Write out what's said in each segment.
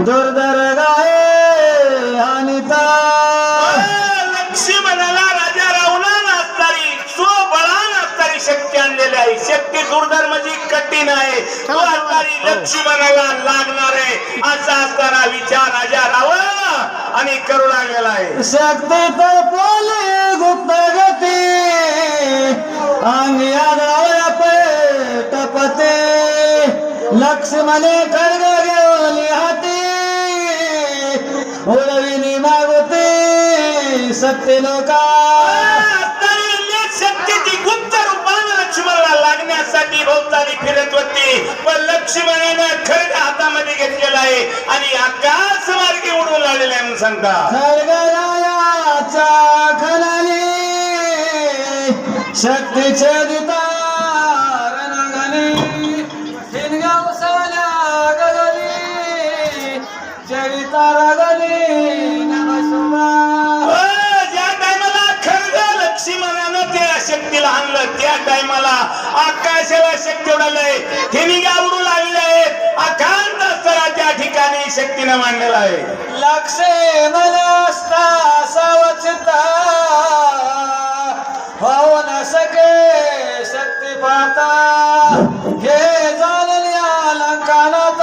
दुर्धर गाये अनिता लक्ष्मणाला राजा रावणाला असणारी स्वबळान असणारी शक्ती आणलेली आहे. शक्ती दुर्धर म्हणजे कठीण आहे. तो असणारी लक्ष्मणाला लागणार आहे असा असताना विचार राजा रावण आणि करू लागलेला आहे. शक्ती तर पोले गुप्त गती अंगी आगावया टपते लक्ष्मणे खड्ग घेऊन हाती उडविनी मागुती सत्य लोका शक्तीची गुप्त रूपाने लक्ष्मणाला लागण्यासाठी भोवताली फिरत होती. पण लक्ष्मणानं खड्ग हातामध्ये घेतलेला आहे आणि आकाश मार्गे उडवून लावलेला आहे म्हणून सांगता. खड्गरायाच्या खणाली शक्तीचे दिता रणगणी हिनगाव साल्या गगनी चरिता रगनी नमस्मा. ज्या टायमाला खड्ग लक्ष्मणानं त्या शक्तीला आणलं त्या टायमाला आकाशाला शक्ती उडालंय. ठिणग्या उडू लागलेल्या आहेत. अखांत स्तराच्या ठिकाणी शक्तीनं मांडलेला आहे. लक्षे मनस्ता सावचिता होऊ न सके शक्ती पाहता हे जाणल्या लंकानात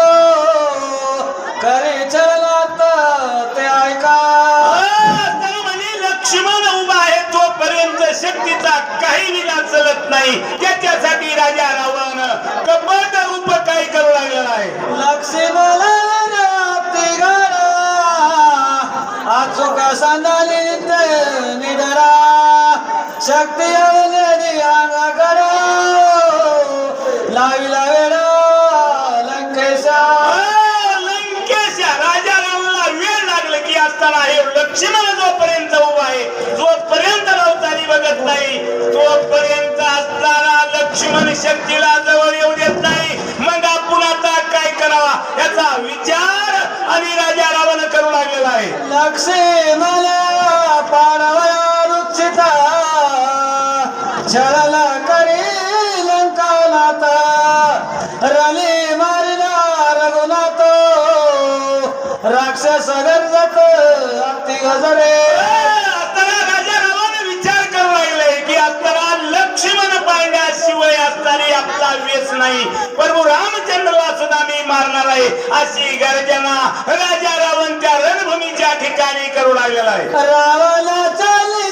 करे चरणात ते ऐका. लक्ष्मण उभा आहे तोपर्यंत शक्तीचा काही विना चलत नाही. त्याच्यासाठी राजा रावण कपट रूप काय करू लागलेला आहे. लक्ष्मण अचूक सांदाली निधरा शक्ती अंगाकडे लाविला वेडा लंकेशा. लंकेशा राजा रावणाला वेळ लागला की असताना हे लक्ष्मण जोपर्यंत उभा आहे जोपर्यंत रावताली बघत नाही तोपर्यंत असताना लक्ष्मण शक्तीला जवळ येऊ देत नाही. मग आपण आता काय करावा याचा विचार आणि राजा रावण करू लागलेला आहे. लक्ष्मण पाडवया रुचिता छळला करी लंकानाथ रली मारिला रघुनाथ राक्षस गरजत अति गजरे. राजा रावण विचार करू लागले की आता लक्ष्मण पाळण्याशिवाय असणारी आपला वेच नाही. प्रभू रामचंद्रला सुद्धा मी मारणार आहे अशी गर्जना राजा रावण त्या रणभूमीच्या ठिकाणी करू लागलेला आहे. रावणा चाली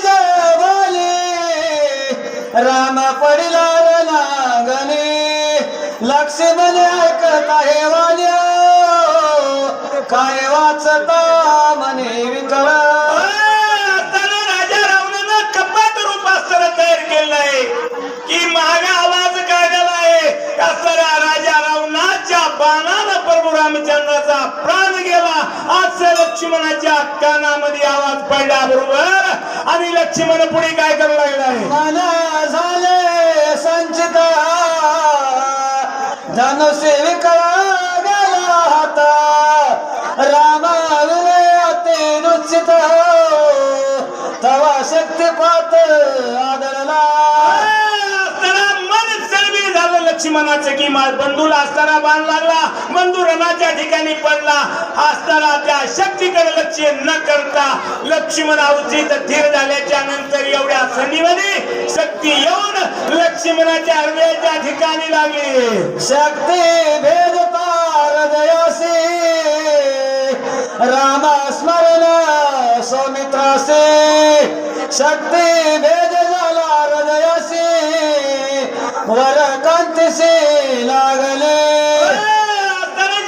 बोले राम पडिला रणांगणी लक्ष्मण ऐकत आहे वाल्या काय वाचता मने विकर. राजा रावणानं कपट रूपास्त्र तयार केलं आहे की महागा आवाज काढलेला आहे. राजा रावणाच्या बाणानं प्रभू रामचंद्राचा प्राण गेला असं लक्ष्मणाच्या कानामध्ये आवाज पडला बरोबर आणि लक्ष्मण पुढे काय करू लागला आहे. मला झाले संचित धनुष्य विकला गेला हाता रामा विलयते रुचित तवा शक्तिपात आदळला. लक्ष्मणाचं की बंधूला असताना बाण लागला. बंधू रणाच्या ठिकाणी पडला असताना त्या शक्तीकडे लक्ष न करता लक्ष्मण अवचित धीर झाल्याच्या नंतर एवढ्या संधीमध्ये शक्ती येऊन लक्ष्मणाच्या हृदयाच्या ठिकाणी लागली. शक्ती भेदता हृदयासी राम स्मरण सौमित्रासी शक्ती भेद झाला हृदयासी वर कांतीसी लागले.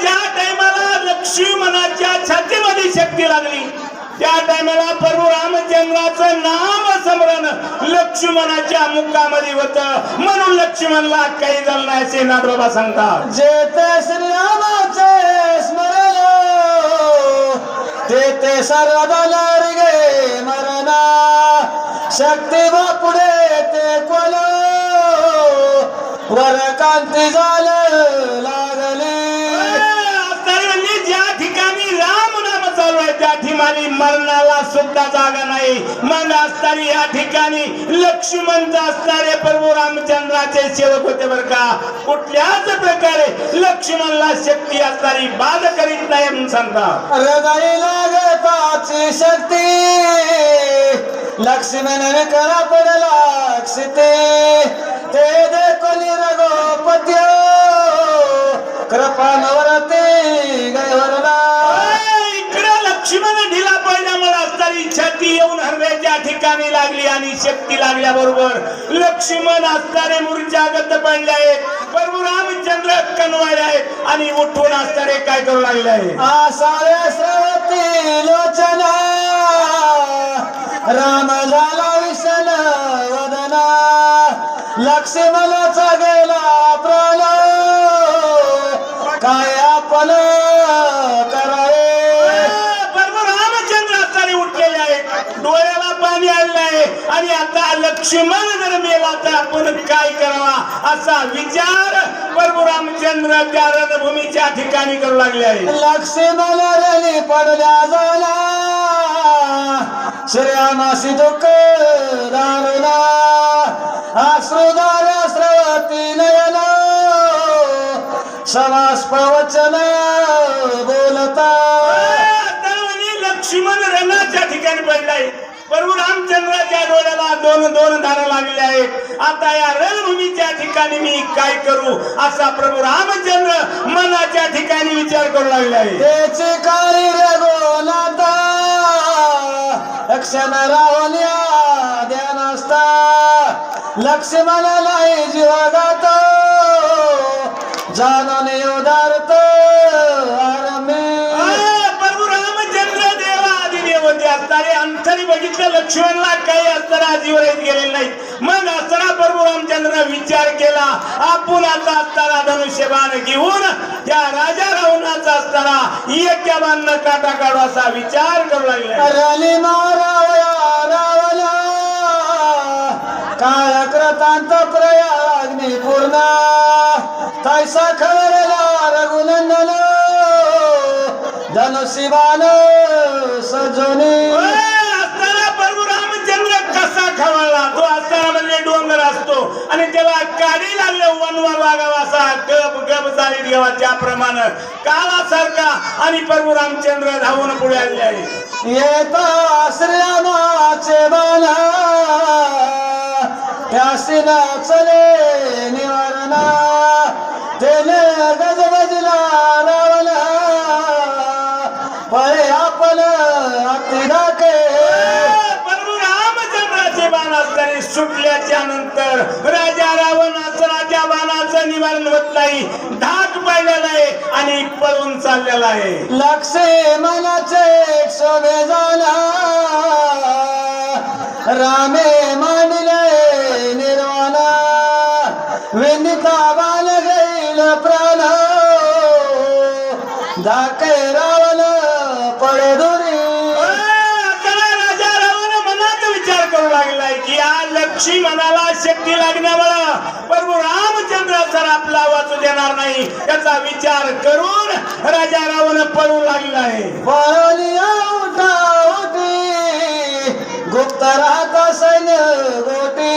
ज्या टायमाला लक्ष्मणाच्या छातीमध्ये शक्ती लागली त्या टायमाला प्रभू रामचंद्राचं नाम स्मरण लक्ष्मणाच्या मुखामध्ये होत म्हणून लक्ष्मणला काही झालं नाही असे नाथबाबा सांगतात. जेते श्रीरामाचे स्मरण ते सर्वदा गे मरणा शक्ती बापुढे ते कोल वर कांती झालं लागले. ज्या ठिकाणी राम नाम चालू आहे त्या ठिकाणी तुम्हाला मरणाला सुद्धा जागा नाही. मग असणारी या ठिकाणी लक्ष्मण असणारे प्रभू रामचंद्राचे सेवक होते बर का. कुठल्याच प्रकारे लक्ष्मणला शक्ती असणारी बाद करीत नाही म्हणून सांगतात. हृदय लागताची शक्ती लक्ष्मण करा पडला लक्षते ते देखोली रघुपत्य कृपानवरते गैवरला. इकडे लक्ष्मण ढिला पडल्यामुळे असणारी छाती येऊन हृदयाच्या ठिकाणी लागली आणि शक्ती लागल्याबरोबर लक्ष्मण असणारे मूर्छागत पडले आहेत. प्रभू रामचंद्र कणवाळे आहेत आणि उठून असणारे काय करू लागले आहे. आसाव्या श्रवती लोचना राम झाला विषण वदना लक्ष्मणाचा गेला प्राण काय आपण करावे. प्रभू रामचंद्र असणारे उठलेले आहेत. डोळ्याला पाणी आलेलं आहे आणि आता लक्ष्मण जर मेला तर आपण काय करावा असा विचार प्रभू रामचंद्र त्या रणभूमीच्या ठिकाणी करू लागले आहे. लक्ष्मण रणी पडल्या झाला श्रीरामासी दुःख दारुणा अश्रुधार श्रवती नयन समास प्रवचन बोलता. लक्ष्मण रणाच्या ठिकाणी पडलाय. प्रभू रामचंद्राच्या डोळ्याला दोन दोन धारा लागल्या आहेत. आता या रणभूमीच्या ठिकाणी मी काय करू असा प्रभू रामचंद्र मनाच्या ठिकाणी विचार करू लागले आहे. त्याचे काळी रघुनाथा क्षण रावल्या ध्यान असता लक्ष्मणाला जीवागात जाणून उदारत प्रभू रामचंद्र देवा आदिदेव होते असणारे अंतरी बघितलं लक्ष्मणला काही असताना जीवरहित गेलेले नाही. मग असताना प्रभू रामचंद्र विचार केला आपण आता असताना धनुष्यबाण घेऊन या राजा रावणाचा असताना एका बाण काटा काढू असा विचार करू लागले. रली मारावया रावला काळ कृतांत प्रयाग्नी पूर्ण तैसा खवरला रघुनंदन धनुष्यबाण सजोनी. असताना प्रभू रामचंद्र कसा खवळला. तो असताना म्हणजे डोंगर असतो आणि त्याला काढी लागले वनवा वागावा असा गप गप चालीत गेला त्याप्रमाणे काळासारखा आणि प्रभू रामचंद्र धावून पुढे आले आहे. येता श्रीरामाचे बाण त्यासी नाचले निवारणा तेने गजबजला रावला पळे आपण अतिराके. प्रभू रामचंद्राचे बाण असताना सुटल्याच्या नंतर राजा रावणाचं राजा बाणाचं निवारण होत नाही. धाक पाडलेला आहे आणि पळून चाललेला आहे. लक्ष्मणाचे शोभे झाला रामे मांडले निर्वाणा विनिता बाण घेईल प्राण धाके रावण पळे दुरी. राजा रावण मनात विचार करू लागलाय की या लक्ष्मणाला शक्ती लागण्यामुळे प्रभू रामचंद्र सर आपला वाचू देणार नाही याचा विचार करून राजा रावण पळू लागला आहे. पळलिया उठा होती गुप्त राहता सैन्य गोटी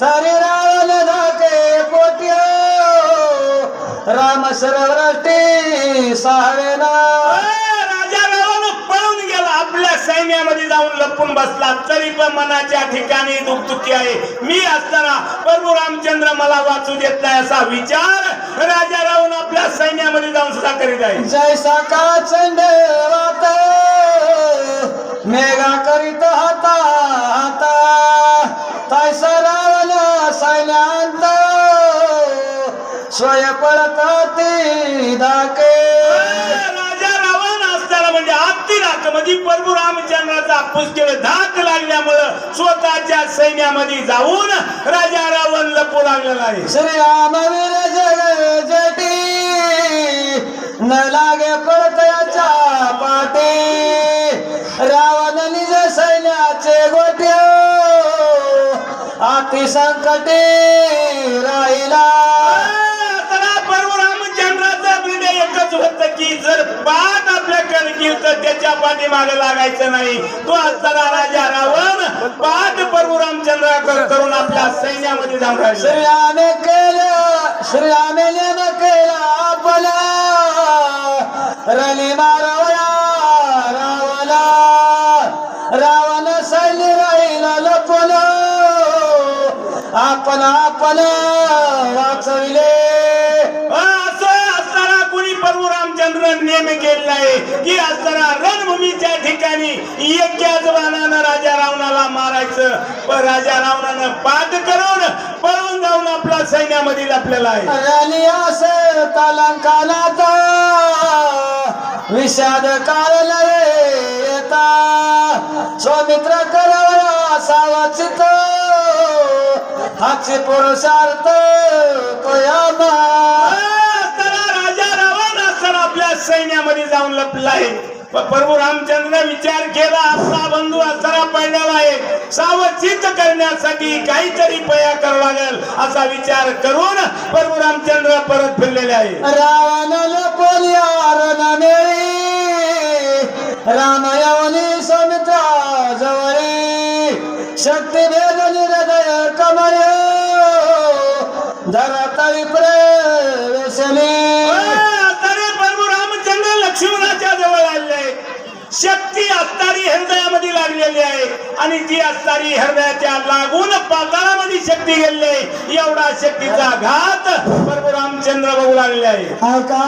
तरी रावण धाके पोटी राम सरवरष्टी सहावेना. राजा रावण पळून गेला आपल्या सैन्यामध्ये जाऊन लपून बसला. तरी पण मनाच्या ठिकाणी दुखदुखी आहे. मी असताना प्रभू रामचंद्र मला वाचू देत नाही असा विचार राजा रावण आपल्या सैन्यामध्ये जाऊन सुद्धा करीत आहे. जैसा का चंड वात मेघा करीत हाता हाता तैसा रावण सैन्यांत स्वय पळत ती धाके. राजा रावण असताना म्हणजे अति धाक मध्ये प्रभू रामचंद्राचा पुष्कळ धाक लागल्यामुळं स्वतःच्या सैन्यामध्ये जाऊन राजा रावण लपू लागलेला आहे. श्रीरामवीर जग जटी न लागे पडतयाच्या पाठी रावण निज सैन्याचे गोट्य अति संकटे राहिला. प्रभू रामचंद्राचा निर्णय एकच होत की जर पाठ आपल्याकडे गेल तर त्याच्या पाठीमागे लागायचं नाही. तो असताना राजा रावण पाठ प्रभू रामचंद्राकडे करून आपल्या सैन्यामध्ये जाऊन राहिला. श्रीरामे केलं श्रीरामे केलं आपला रली मारवया रावला रावण सैन्य राहिला लपलो आपण वाचविले. असं असताना कुणी प्रभू रामचंद्र नेम केलेला आहे की असताना रणभूमीच्या ठिकाणी एकाच बाणानं राजा रावणाला मारायचं. पण राजा रावणानं पाठ करून पळून जाऊन आपल्या सैन्यामध्ये लपलेला आहे. रली असे कलंकानात विषाद काळ येता सौमित्र करावया सावचित हाची पुरुषार्थ कोयामा. राजा रावण असताना आपल्या सैन्यामध्ये जाऊन लपला आहे. प्रभू रामचंद्र विचार केला आपला बंधू असताना पडलेला आहे, सावचित करण्यासाठी काहीतरी पया करावा लागेल असा विचार करून प्रभू रामचंद्र परत फिरलेले आहे. रावण लपल्या रणमेळी रामायवनी सौमित्रा जवळी शक्ती भेदनी हृदय कमळ धरतळी प्रवेशली. प्रभू रामचंद्र लक्ष्मणाच्या जवळ आले. शक्ती असतारी हृदयामध्ये लागलेली आहे आणि ती असतारी हृदयाच्या लागून पाताळामध्ये शक्ती गेली. एवढा शक्तीचा घात प्रभू रामचंद्र बघू लागले आहे. ऐका,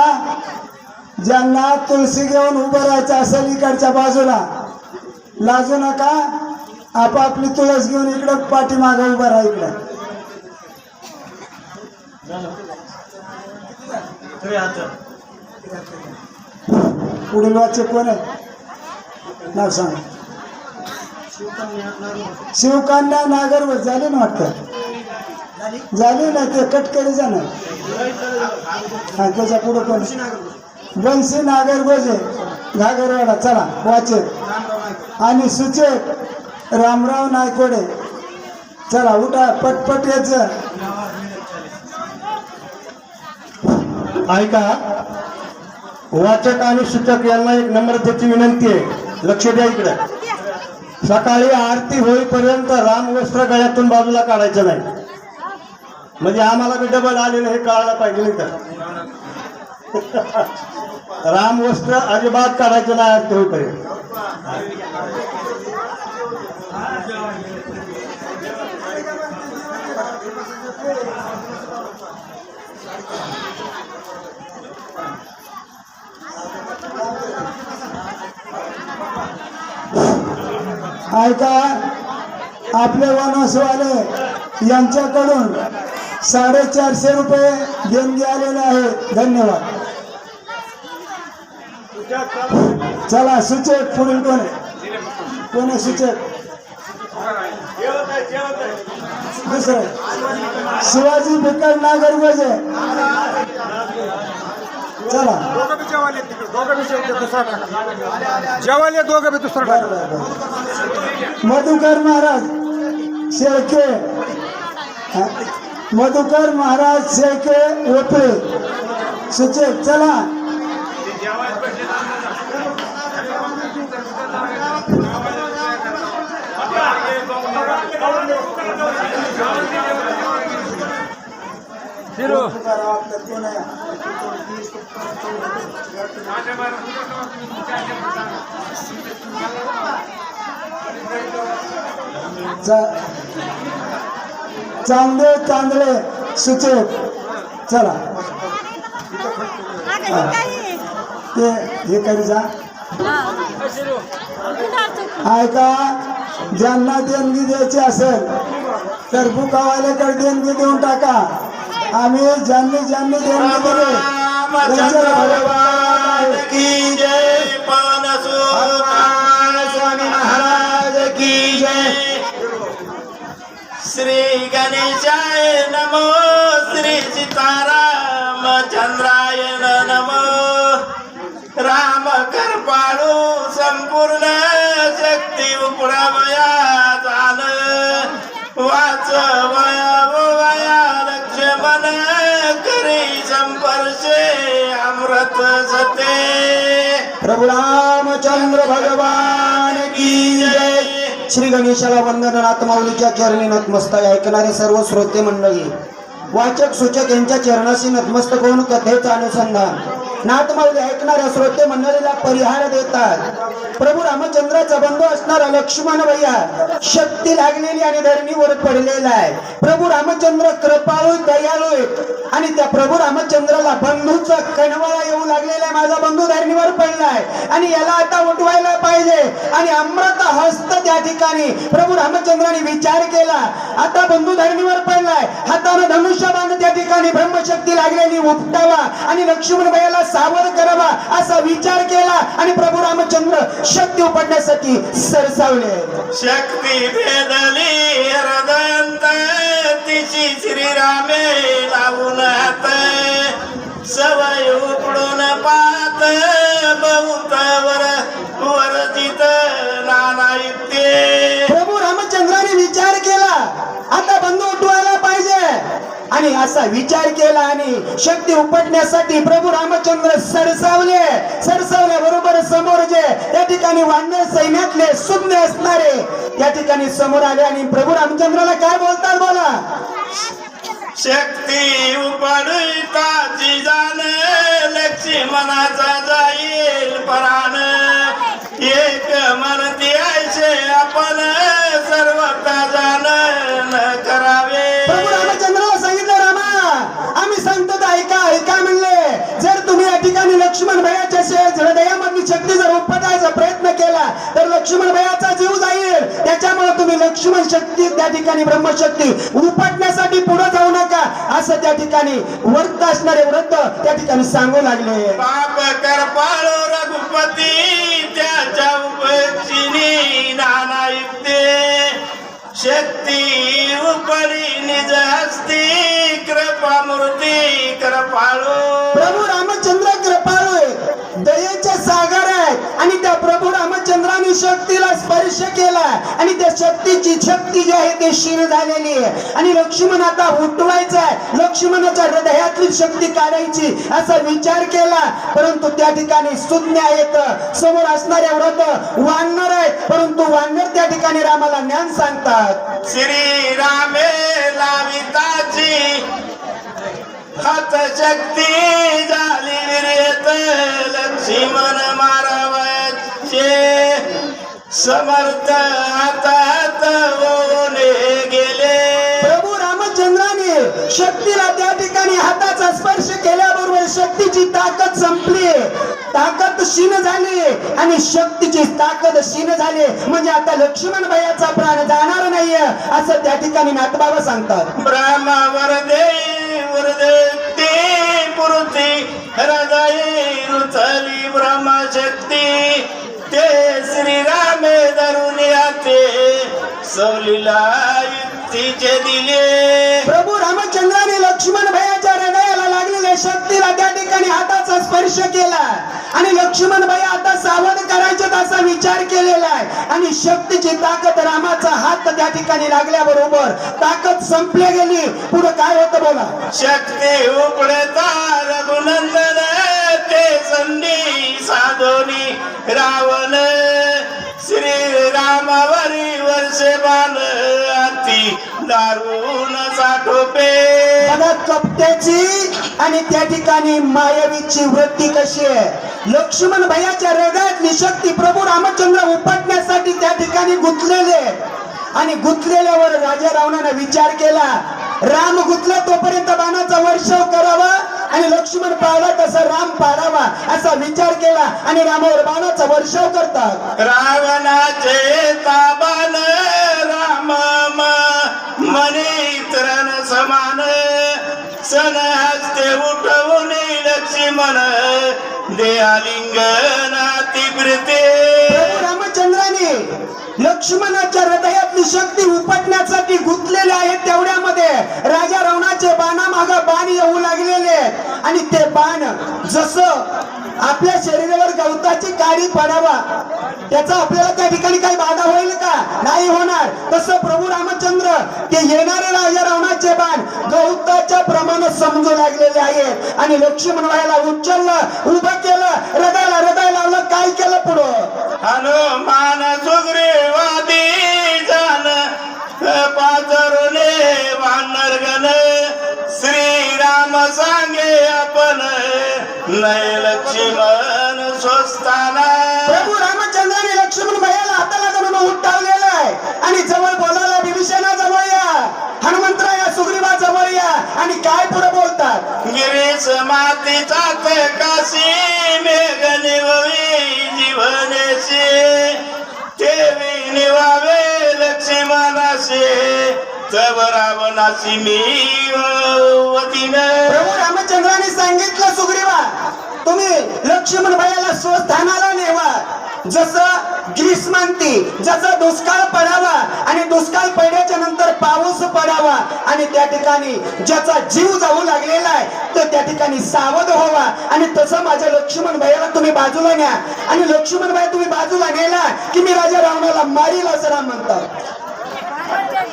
ज्यांना तुळशी घेऊन उभं राहायचं असेल इकडच्या बाजूला लाजू नका. आपापली तुळस घेऊन इकडे पाठीमागे उभं राहा. इकडे पुढील वाच्य कोण आहे नाव सांग. शिवकन्या नागरवर झाली ना वाटतं. झाली ना ते कटकरी जाणार. हा त्याच्या पुढे पण बंसी नागरगोजे घागरवाडा. चला वाचे आणि सुचेत रामराव नायकोडे. चला उठा पटपट यायचं. ऐका, वाचक आणि सूचक यांना एक नम्रतेची विनंती आहे. लक्ष द्या इकडे. सकाळी आरती होईपर्यंत राम वस्त्र गळ्यातून बाजूला काढायचं नाही. म्हणजे आम्हाला बी डबल आलेलं हे कळायला पाहिजे नाही तर. राम वस्त्र अजिबात काढायचं नाही आरती होईपर्यंत. ऐका, आपले वनवासवाले यांच्याकडून 450 रुपये देणगी आलेले आहे. धन्यवाद. चला सूचक पुढील कोण आहे? कोण आहे सूचक? दुसरं शिवाजी भिकड नागरगोजे. चला जेवायला दोघं बी दुसरं. मधुकर महाराज शेळके. मधुकर महाराज शेळके ओपळे सूचक. चला चांदे तांदळे सूचक. चला ते हे करी जा. ऐका, ज्यांना देणगी द्यायची असेल तर बुकावाल्याकडे देणगी देऊन टाका. आम्ही ज्यांनी ज्यांनी देणगी दिली की जय. स्वामी महाराज की जय. श्री गणेशाय नमो. श्री सीताराम चंद्राय नमो. राम कृपाळू संपूर्ण शक्ती उपरामया जाण वाचवया वया लक्ष्मण करी संपर्शे अमृत सते. प्रभु रामचंद्र भगवान की जय. श्री गणेशाला वंदन. नाथमाऊलीच्या चरणी नतमस्तक. ऐकणारे सर्व श्रोते मंडळी, वाचक सूचक यांच्या चरणाशी नतमस्तक होऊन कथेचं अनुसंधान नाथमाऊली ऐकणाऱ्या श्रोते मंडळीला परिहार देतात. प्रभू रामचंद्राचा बंधू असणारा लक्ष्मण भैया शक्ती लागलेली आणि धरणीवर पडलेला आहे. प्रभू रामचंद्र कृपाळू दयाळू आहेत आणि त्या प्रभू रामचंद्राला बंधूचा कणवाळा येऊ लागलेला आहे. माझा बंधू धरणीवर पडलाय आणि याला आता उठवायला पाहिजे. आणि अमृत हस्त त्या ठिकाणी प्रभू रामचंद्राने विचार केला. आता बंधू धरणीवर पडलाय, हाताने धनुष्यबाण त्या ठिकाणी ब्रह्मशक्ती लागलेली उपटावा आणि लक्ष्मण भैयाला सावध करावा असा विचार केला. आणि प्रभू रामचंद्र शक्ती उपटण्यासाठी सरसावले. शक्ती भेदली हृदयंत तिची श्रीरामे लावून हात सवय उपडून पाहत बहुत वरजित नाना युक्ते. प्रभू रामचंद्राने विचार केला, आता बंधू उठवायला पाहिजे आणि असा विचार केला आणि शक्ती उपटण्यासाठी प्रभू रामचंद्र सरसावल्या बरोबर समोर जे त्या ठिकाणी वानर सैन्यातले सुज्ञ असणारे त्या ठिकाणी समोर आले आणि प्रभू रामचंद्राला काय बोलतात बोला. शक्ती उपडताची जाण लक्ष्मणाचा जाईल पराण एक म्हणती ऐसे आपण सर्वता जाण करावे. प्रभू रामचंद्राला सांगितलं, रामा आम्ही सांगतो तर ऐका म्हणले. जर तुम्ही या ठिकाणी लक्ष्मण भैयाच्या हृदयामधली शक्ती जर उपटायचा प्रयत्न केला तर लक्ष्मण भैयाचा जीव जाईल. त्याच्यामुळे तुम्ही लक्ष्मण शक्ती त्या ठिकाणी ब्रह्मशक्ती उपटण्यासाठी पुढे जाऊ नका असं त्या ठिकाणी व्रत असणारे व्रत त्या ठिकाणी सांगू लागले. पाप करपाळो रघुपती त्याच्या उपचिनी नाना युक्ते शक्ती उपरी निज हस्ती कृपा मूर्ती कृपाळू. प्रभू रामचंद्र कृपाळू आहेत, दयेचे सागर आहेत आणि त्या प्रभू रामचंद्राने शक्तीला स्पर्श केला आणि त्या शक्ती जी आहे ते क्षीण झालेली आहे आणि लक्ष्मण आता उठवायचा आहे. लक्ष्मणाच्या हृदयातली शक्ती काढायची असा विचार केला. परंतु त्या ठिकाणी सुज्ञ आहेत, समोर असणारे व्रत वानर आहेत, परंतु वानर त्या ठिकाणी रामाला ज्ञान सांगतात. श्री रामे लाविताची हात शक्ती झाली विरेत लक्ष्मण मारावयाचे समर्थ हातात ओले गेले. प्रभू रामचंद्राने शक्तीला त्या ठिकाणी हाताचा स्पर्श केल्याबरोबर शक्तीची ताकद संपली, ताकद क्षीण झाली आणि शक्तीची ताकद क्षीण झाली. म्हणजे आता लक्ष्मण भैयाचा प्राण जाणार नाहीये असं त्या ठिकाणी नाथबाबा सांगतात. ब्रह्मा वरदे ते पुरती हृदय रुचली ब्रह्मशक्ती ते श्रीरामे धरून याते सवलीला युक्तीचे दिले. प्रभू रामचंद्राने लक्ष्मण भैयाच्या हृदयाला लागलेल्या शक्तीला त्या ठिकाणी हाताचा स्पर्श केला आणि लक्ष्मण भैया आता सावध करायचे असा विचार केलेला आहे आणि शक्तीची ताकद रामाचा हात त्या ठिकाणी लागल्याबरोबर ताकद संपली गेली. पुढे काय होतं बोला. शक्ती उपडता रघुनंदन ते संधी साधोनी रावण श्री रामावरी वर्षे बाण अति दारुण साठोपे. बघा कपट्याची आणि त्या ठिकाणी मायावीची वृत्ती कशी आहे. लक्ष्मण भैयाच्या हृदयातली शक्ती प्रभू रामचंद्र उपटण्यासाठी त्या ठिकाणी गुंतलेले आणि गुंतलेल्यावर राजा रावणाने विचार केला, राम गुंतला तोपर्यंत बाणाचा वर्षाव करावा आणि लक्ष्मण पाळला तसा राम पाडावा असा विचार केला आणि रामावर बाणाचा वर्षाव करतात. रावणाचे ताबान राम मनी तरण समान सन हस्ते उठवून लक्ष्मण देहालिंगनाती प्रीते. प्रभू रामचंद्राने लक्ष्मणाच्या हृदयातली शक्ती उपटण्यासाठी गुंतलेले आहेत. तेवढ्यामध्ये राजा रावणाचे बाणामाग बाण येऊ लागलेले आणि ते बाण जसं आपल्या शरीरावर गवताची काडी पडावा त्याचा आपल्याला त्या ठिकाणी काही बाधा होईल का? नाही होणार. तसं प्रभू रामचंद्र ते येणारे राजा रावणाचे बाण गवताच्या प्रमाणे समजू लागलेले आहेत आणि लक्ष्मण व्हायला उचललं, उभं केलं, हृदयाला लावलं. काय पण नाही लक्ष्मण स्वस्ताना. प्रभू रामचंद्राने लक्ष्मण भैयाला हाताला धरून उठावलेलं आहे आणि जवळ बोलायला विभीषणा जवळ या, हनुमंतराया सुग्रीवा जवळ या आणि काय पुढे बोलतात. गिरीश मातीचा काशी मेघ निववी जीवनेशी देवी निवावे लक्ष्मणाशी तव रावणाशी मी वतीने. प्रभू रामचंद्राने सांगितलं सुग्रीवा तुम्ही लक्ष्मण भैयाला स्वस्थानाला नेवा. जसं ग्रीष्मांती जसं दुष्काळ पडावा आणि दुष्काळ पडल्याच्या नंतर पाऊस पडावा आणि त्या ठिकाणी ज्याचा जीव जाऊ लागलेला आहे तो त्या ठिकाणी सावध व्हावा. आणि तसं माझ्या लक्ष्मण भैयाला तुम्ही बाजूला न्या आणि लक्ष्मण भैया तुम्ही बाजूला नेला की मी राजा रावणाला मारील असं राम म्हणतात.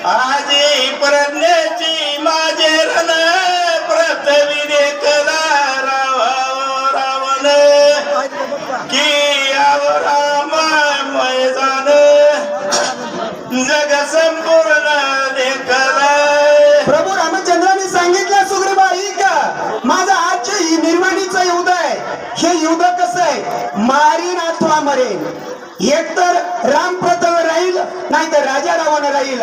आजी प्रज्ञेची माझे रण प्रथवी देखला रावण की राम मैदान जग संपूर्ण देखला. प्रभू रामचंद्राने सांगितलं सुग्रीवा का माझा आजचे निर्वाणीचं युद्ध आहे. हे युद्ध कसं आहे मारीन अथवा मरेन. एक तर राम प्रथम राहील नाही तर राजा रावण राहील.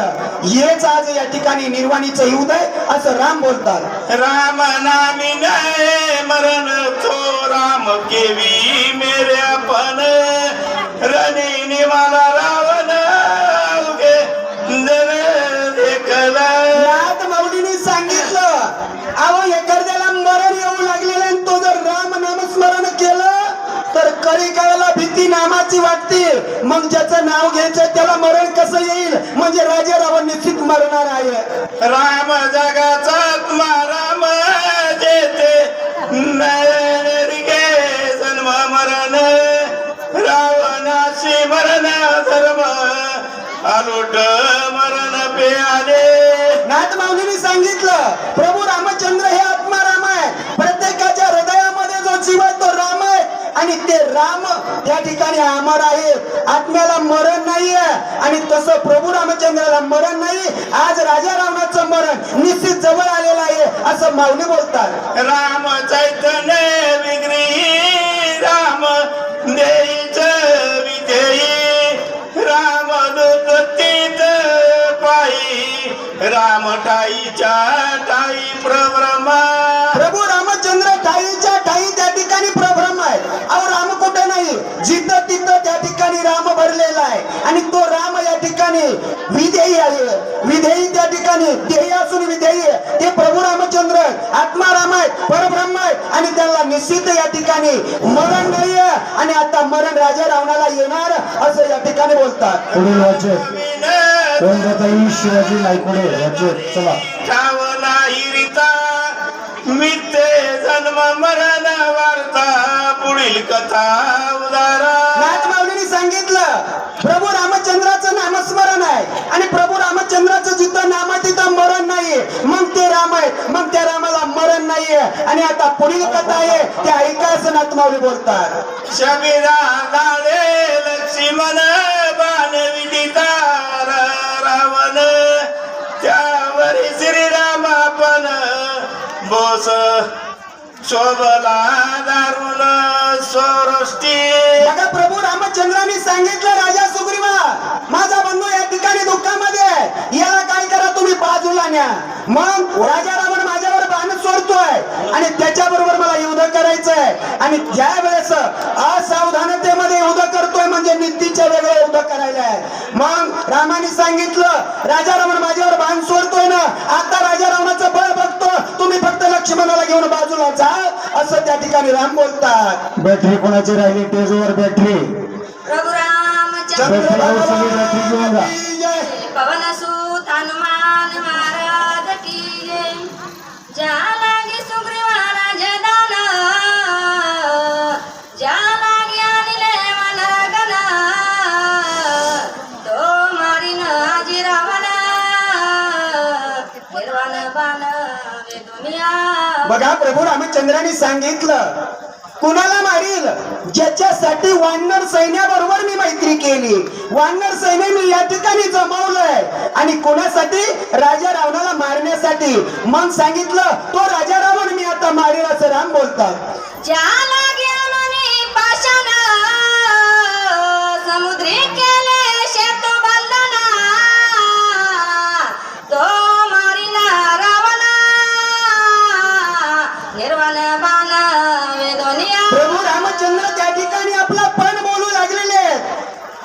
हेच आज या ठिकाणी निर्वाणीचं युद्ध आहे असं राम बोलतात. राम नामी नये मरण तो राम केवी मेरे अपन रणी निवाला रावण उगे जर देखला. नाथ माऊलीने सांगितलं अहो एखाद्याला मरण येऊ लागलेलं आणि तो जर राम नामस्मरण केलं तर कळी काळाला भीती नामाची वाटते. मग ज्याचं नाव घ्यायचं त्याला मरण कसं येईल म्हणजे राजा रावण निश्चित मरणार आहे. राम जगाचा आत्मा राम जेते नरगे जन्म मरण रावणाशी मरण धर्म आलोट मरण प्याले. नाथ माऊलीने सांगितलं प्रभू रामचंद्र हे आत्मा राम आहे. प्रत्येकाच्या हृदयामध्ये जो जीव आहे तो राम आहे आणि ते राम त्या ठिकाणी अमर आहे. आत्म्याला मरण नाहीये आणि तसं प्रभू रामचंद्राला मरण नाही. आज राजा रावणाचं मरण निश्चित जवळ आलेलं आहे असं माऊली बोलतात. राम चैतन्य विग्रही राम देईच विधेयी राम दुतीत पायी राम ठाईच्या ठाई प्रब्रह्मा. प्रभू रामचंद्र ठाईच्या ठाई त्या ठिकाणी प्रभ्रम आहे. अहो राम कुठे नाही जिथं तिथं त्या ठिकाणी राम भरलेला आहे आणि तो राम या ठिकाणी विधेयी आहे. विधेयी त्या ठिकाणी ध्येय असून विधेयी ते प्रभू रामचंद्र आत्मा राम आहे परब्रह्म आहे आणि त्याला निश्चित या ठिकाणी मरण नाही आणि आता मरण राजा रावणाला येणार असं या ठिकाणी बोलतात. पुढील वाचक रंगताई शिवाजी नायकुडे वाचक. चला ठावला हिरिता मिते जन्म मरण वार्ता पुढील कथा उदारा. नाथ माऊलीने सांगितलं प्रभू रामचंद्राचं नामस्मरण आहे आणि प्रभू रामचंद्राचं जिथं नाम आहे तिथं मरण नाहीये. मग ते राम आहेत मग त्या रामाला मरण नाहीये आणि आता पुढील कथा आहे ते ऐका असं नाथ माऊली बोलतात. शबीरा लाळे लक्ष्मण बाण विदिता रावण त्यावरी श्रीराम आपण बोस शोभला दारुण सोरष्टी. बघा प्रभू रामचंद्राने सांगितलं राजा सुग्रीवा माझा बंधू या ठिकाणी दुःखामध्ये आहे. याला काय करा तुम्ही बाजूला न्या. मग राजा रावण माझ्यावर बाण सोडतोय आणि त्याच्याबरोबर मला युद्ध करायचंय आणि ज्या वेळेस असावधानतेमध्ये युद्ध करतोय म्हणजे नीतीच्या वेगळं युद्ध करायला आहे. मग रामाने सांगितलं राजा रावण माझ्यावर बाण सोडतोय ना आता राजा रावणाचं बळ बघतो तुम्ही फक्त लक्ष्मणाला घेऊन बाजूला जा असं त्या ठिकाणी राम बोलतात. बॅटरी कोणाची राहिली टेजवर बॅटरी प्रभू रामचंद्र बॅटरी घेऊन जा. पवन सुत हनुमान महाराज की जय. ज्या लागी सुग्रीवा राजदान ज्या लागी आणले मनगण तो मारीन आजी रावण निर्वाण बाण वे दुनिया. बघा प्रभू रामचंद्राने सांगितलं कुणाला मारील पाटील ज्याच्यासाठी वानर सैन्याबरोबर मी मैत्री केली, वानर सैन्य मी या ठिकाणी जमवलंय आणि कोणासाठी? राजा रावणाला मारण्यासाठी. मग सांगितलं तो राजा रावण मी आता मारेल असं राम बोलतात. ज्याला ज्ञानाने पाषाण समुद्री केले शेतू बंधना, तो मारिला रावण निर्वाण बाण वेदोनिया. प्रभू रामचंद्र त्या ठिकाणी आपला पण बोलू लागलेले आहेत.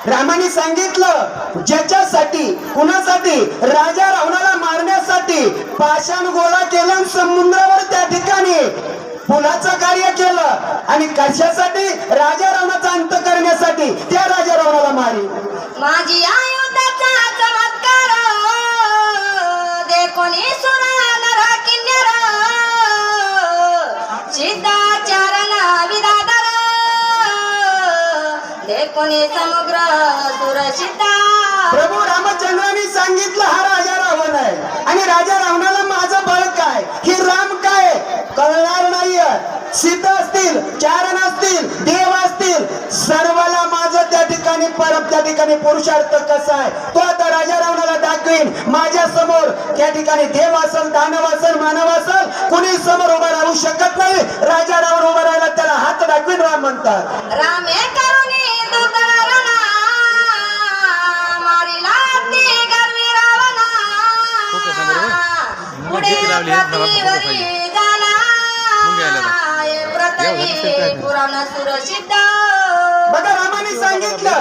रामाने सांगितलं ज्याच्यासाठी, कुणासाठी? राजा रावणाला मारण्यासाठी पाषाण गोळा केलं, समुद्रावर त्या ठिकाणी पुलाचं कार्य केलं आणि कशासाठी? राजा रावणाचा अंत करण्यासाठी. त्या राजा रावणाला मारी. माझी आयुधाचा चमत्कार देखोनी सुरा नरा किन्नर, सिद्धाचारण विदाधर देखोनी समुद्र सुरक्षिता. प्रभू रामचंद्रांनी सांगितलं हा राजा रावण आहे आणि राजा रावणाला माझं बळ काय, ही राम काय कळणार नाहीये. सीता असतील, चारण असतील, देव असतील, सर्वाला माझं त्या ठिकाणी परत त्या ठिकाणी पुरुषार्थ कसा आहे तो आता राजा रावणाला दाखवीन. माझ्या समोर त्या ठिकाणी देव असेल, दानव असेल, मानव असेल, कुणी समोर उभा राहू शकत नाही. राजा रावण उभा राहिला त्याला हात दाखवीन राम म्हणतात. रामे करुणी दुतरणा मारिला ती गर्वी रावणा, पुढे पृथ्वीवरी जाना हे पृथ्वी पुराण सुरसिद्ध. बघा रामाने सांगितलं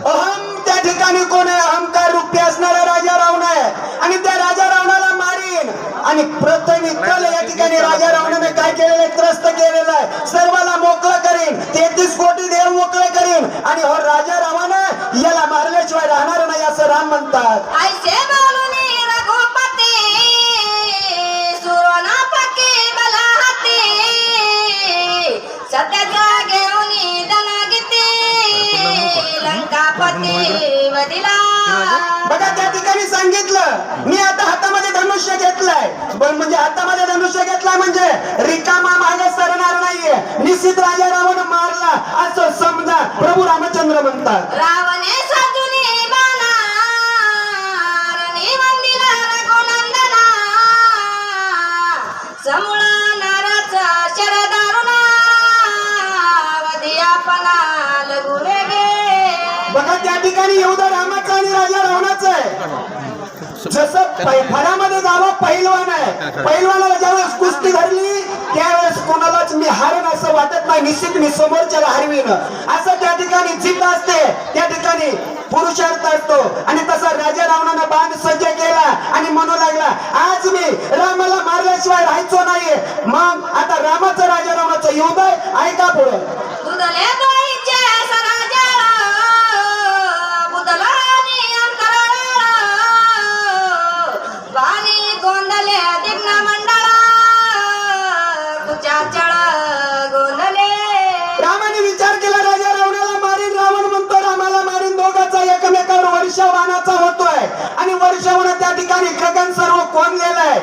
अहम त्या ठिकाणी कोण आहे? अहंकार रूपी असणारा राजा रावण आहे आणि त्या राजा रावणाला मारीन. आणि पृथ्वी तल या ठिकाणी राजा रावणाने काय केलेलं आहे? त्रस्त केलेलं आहे. सर्वाला मोकळं करीन, 33 कोटी देव मोकळे करीन आणि हो राजा रावण याला मारल्याशिवाय राहणार नाही असं राम म्हणतात. ऐसे बोलुनी रघुपती सुरोना पकी बलाहती, सत्याचा घेऊनी दनागिती लंकापती वदिला. बघा त्या ठिकाणी सांगितलं मी आता हातामध्ये धनुष्य घेतलाय, म्हणजे हातामध्ये धनुष्य घेतलाय म्हणजे रिकामा मागे सरणार नाहीये. निश्चित राजा रावण मारला असं समजा प्रभू रामचंद्र म्हणतात. रावणे साजुनी बाणा रणी वंदिला रघुनंदना, समूळ नाराचा शरदारुणा वदियापना लघु वेगे. बघा त्या ठिकाणी एवढं रामाचं आणि राजा रावणाचं आहे. जसं फळामध्ये जावं पैलवान आहे, पैलवानाला ज्यावेळेस कुस्ती धरली त्यावेळेस कोणालाच मी हारेन असं वाटत नाही, निश्चित मी समोरच्याला हरवीन असं त्या ठिकाणी जिद्द असते, त्या ठिकाणी पुरुषार्थ असतो. आणि तसा राजा रावणानं बांध सज्ज केला आणि म्हणू लागला आज मी रामाला मारल्याशिवाय राहायचो नाहीये. मग आता रामाचं राजा रावणाचं युद्ध आहे. ऐका पुढे. बुदले दोईचे सराजाळ बुदलानी अंतराळ, वाणी गोंदले दिग्न मंडळ कुचाचळ गोंदले. रामाने विचार केला राजा रावणाला मारीन. रावण म्हणतो रामाला मारीन. दोघांचा एकमेकावर वर्षावानाचा होतोय आणि वर्षावन त्या ठिकाणी गगन सर्व कोंदलेलं आहे.